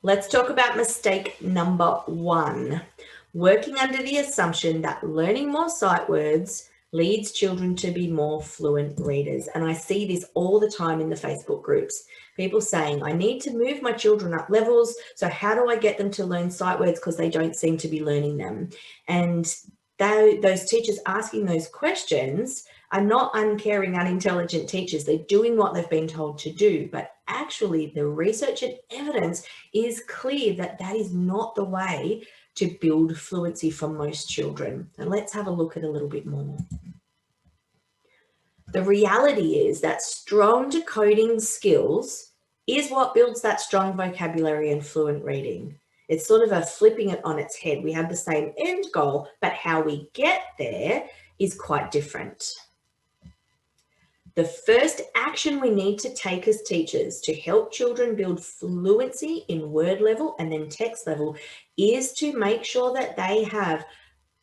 Let's talk about mistake number 1. Working under the assumption that learning more sight words leads children to be more fluent readers. And I see this all the time in the Facebook groups. People saying, I need to move my children up levels. So how do I get them to learn sight words because they don't seem to be learning them? And those teachers asking those questions are not uncaring, unintelligent teachers. They're doing what they've been told to do. But actually, the research and evidence is clear that that is not the way to build fluency for most children. And let's have a look at a little bit more. The reality is that strong decoding skills is what builds that strong vocabulary and fluent reading. It's sort of a flipping it on its head. We have the same end goal, but how we get there is quite different. The first action we need to take as teachers to help children build fluency in word level and then text level is to make sure that they have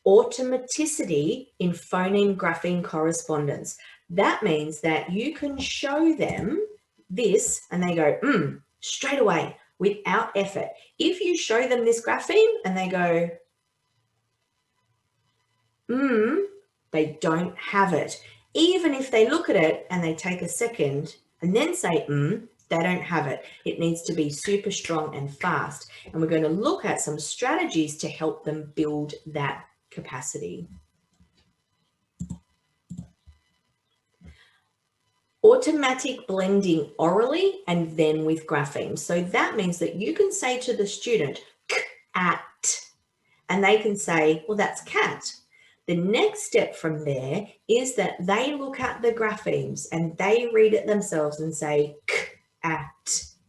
automaticity in phoneme grapheme correspondence. That means that you can show them this and they go, straight away without effort. If you show them this grapheme and they go, they don't have it. Even if they look at it and they take a second and then say, they don't have it. It needs to be super strong and fast. And we're going to look at some strategies to help them build that capacity. Automatic blending orally and then with graphemes. So that means that you can say to the student, cat, and they can say, well, that's cat. The next step from there is that they look at the graphemes and they read it themselves and say,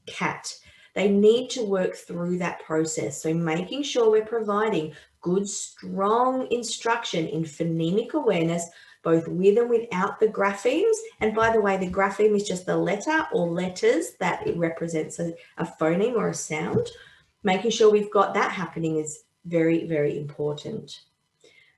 cat. They need to work through that process. So making sure we're providing good, strong instruction in phonemic awareness, both with and without the graphemes. And by the way, the grapheme is just the letter or letters that it represents a phoneme or a sound. Making sure we've got that happening is very, very important.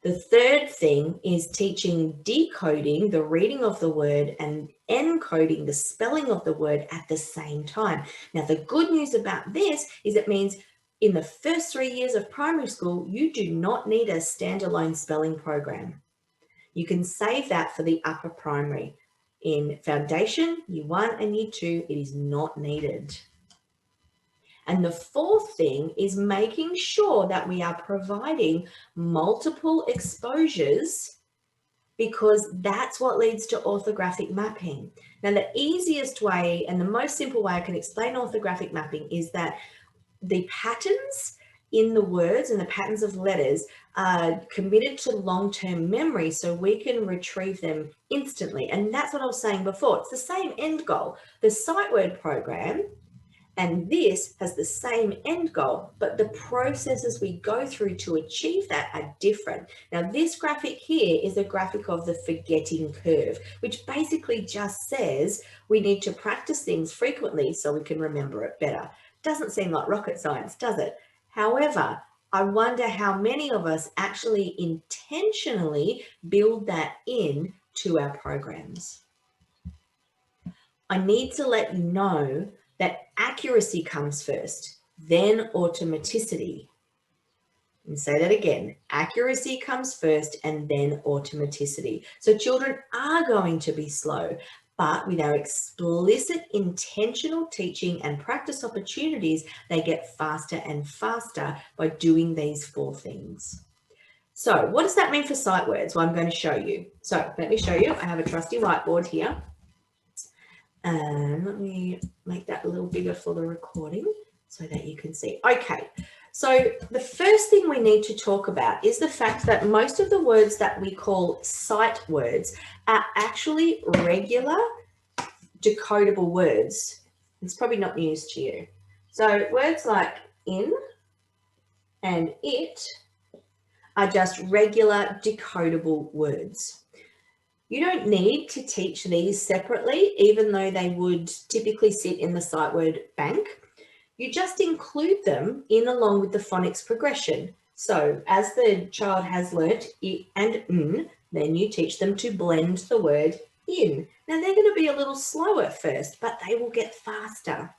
The third thing is teaching decoding the reading of the word and encoding the spelling of the word at the same time. Now, the good news about this is it means in the first 3 years of primary school, you do not need a standalone spelling program. You can save that for the upper primary. In foundation, year 1 and year 2, it is not needed. And the fourth thing is making sure that we are providing multiple exposures because that's what leads to orthographic mapping. Now, the easiest way and the most simple way I can explain orthographic mapping is that the patterns in the words and the patterns of letters are committed to long-term memory so we can retrieve them instantly. And that's what I was saying before. It's the same end goal. The sight word program and this has the same end goal, but the processes we go through to achieve that are different. Now, this graphic here is a graphic of the forgetting curve, which basically just says we need to practice things frequently so we can remember it better. Doesn't seem like rocket science, does it? However, I wonder how many of us actually intentionally build that in to our programs. I need to let you know that accuracy comes first, then automaticity. And say that again, accuracy comes first and then automaticity. So children are going to be slow, but with our explicit intentional teaching and practice opportunities, they get faster and faster by doing these 4 things. So what does that mean for sight words? Well, I'm going to show you. So let me show you. I have a trusty whiteboard here. And let me make that a little bigger for the recording so that you can see. Okay, so the first thing we need to talk about is the fact that most of the words that we call sight words are actually regular decodable words. It's probably not news to you. So words like in and it are just regular decodable words. You don't need to teach these separately, even though they would typically sit in the sight word bank. You just include them in along with the phonics progression. So as the child has learnt I and n, then you teach them to blend the word in. Now they're going to be a little slow at first, but they will get faster.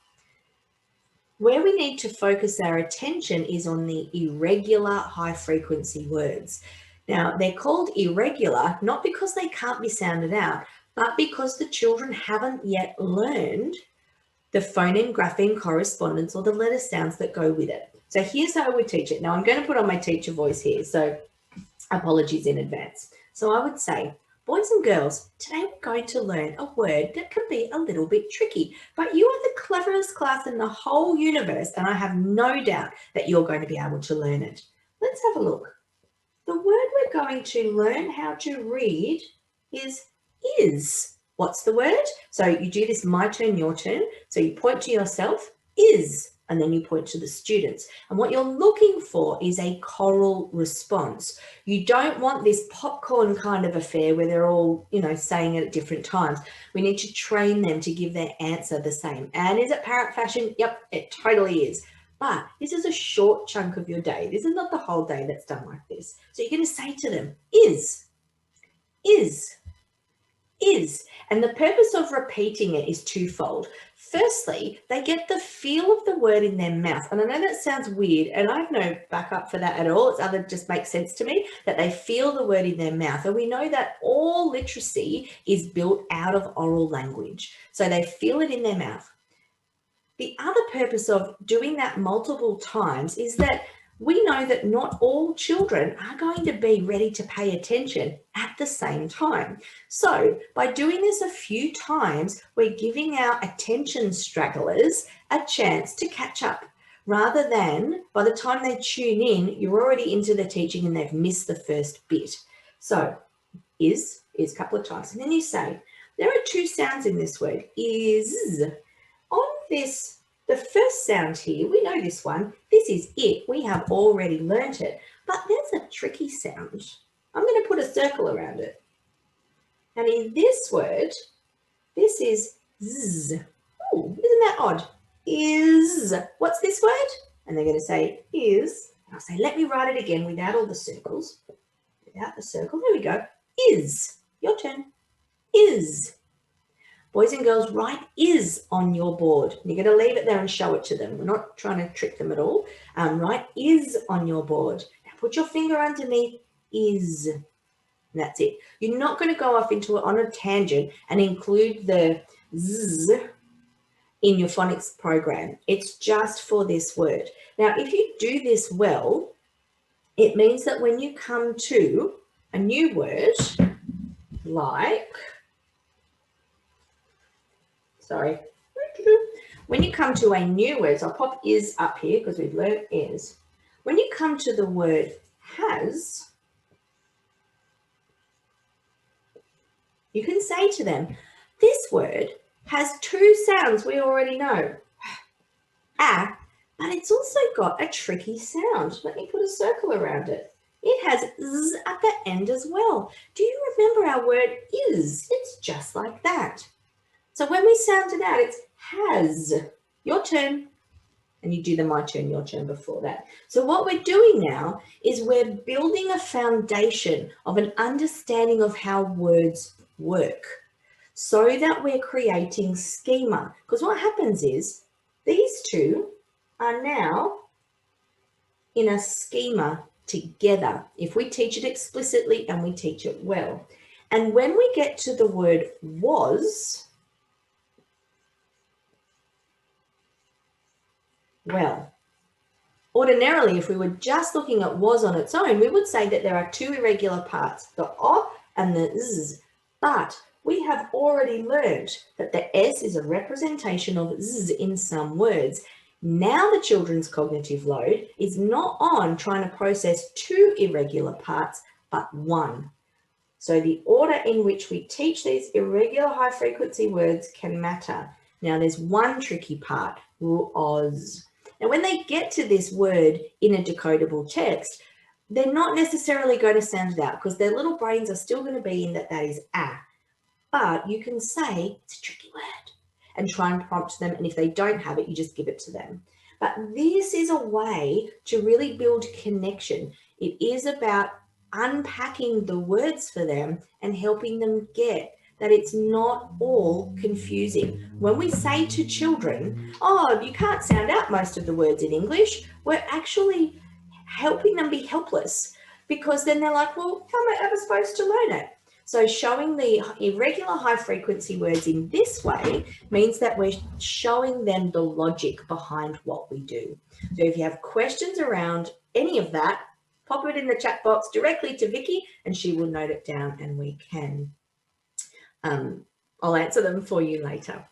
Where we need to focus our attention is on the irregular high frequency words. Now, they're called irregular not because they can't be sounded out, but because the children haven't yet learned the phoneme, grapheme correspondence, or the letter sounds that go with it. So here's how I would teach it. Now, I'm going to put on my teacher voice here, so apologies in advance. So I would say, boys and girls, today we're going to learn a word that can be a little bit tricky, but you are the cleverest class in the whole universe, and I have no doubt that you're going to be able to learn it. Let's have a look. The word we're going to learn how to read is. What's the word? So you do this my turn, your turn. So you point to yourself, is, and then you point to the students. And what you're looking for is a choral response. You don't want this popcorn kind of affair where they're all, saying it at different times. We need to train them to give their answer the same. And is it parrot fashion? Yep, it totally is. But this is a short chunk of your day. This is not the whole day that's done like this. So you're going to say to them, is. And the purpose of repeating it is twofold. Firstly, they get the feel of the word in their mouth. And I know that sounds weird, and I have no backup for that at all. It's other just makes sense to me that they feel the word in their mouth. And we know that all literacy is built out of oral language. So they feel it in their mouth. The other purpose of doing that multiple times is that we know that not all children are going to be ready to pay attention at the same time. So by doing this a few times, we're giving our attention stragglers a chance to catch up, rather than by the time they tune in, you're already into the teaching and they've missed the first bit. So is a couple of times. And then you say, there are two sounds in this word, is. On this, the first sound here, we know this one. This is it. We have already learnt it. But there's a tricky sound. I'm going to put a circle around it. And in this word, this is z. Oh, isn't that odd? Is. What's this word? And they're going to say is. And I'll say, let me write it again without all the circles. Without the circle. There we go. Is. Your turn. Is. Boys and girls, write is on your board. You're going to leave it there and show it to them. We're not trying to trick them at all. Write is on your board. Now put your finger underneath is. And that's it. You're not going to go off on a tangent and include the z in your phonics program. It's just for this word. Now, if you do this well, it means that when you come to a new word like, when you come to a new word, so I'll pop is up here because we've learned is. When you come to the word has, you can say to them, this word has two sounds we already know. Ah, but it's also got a tricky sound. Let me put a circle around it. It has z at the end as well. Do you remember our word is? It's just like that. So when we sound it out, it's has. Your turn. And you do the my turn, your turn before that. So what we're doing now is we're building a foundation of an understanding of how words work so that we're creating schema. Because what happens is these two are now in a schema together if we teach it explicitly and we teach it well. And when we get to the word was, well, ordinarily, if we were just looking at was on its own, we would say that there are two irregular parts, the o and the z. But we have already learned that the s is a representation of z in some words. Now the children's cognitive load is not on trying to process two irregular parts, but one. So the order in which we teach these irregular high frequency words can matter. Now there's one tricky part, was. Now when they get to this word in a decodable text, they're not necessarily going to sound it out because their little brains are still going to be in that is ah. But you can say it's a tricky word and try and prompt them. And if they don't have it, you just give it to them. But this is a way to really build connection. It is about unpacking the words for them and helping them get that it's not all confusing. When we say to children, oh, you can't sound out most of the words in English, we're actually helping them be helpless, because then they're like, well, how am I ever supposed to learn it? So showing the irregular high frequency words in this way means that we're showing them the logic behind what we do. So if you have questions around any of that, pop it in the chat box directly to Vicky and she will note it down, and we can, I'll answer them for you later.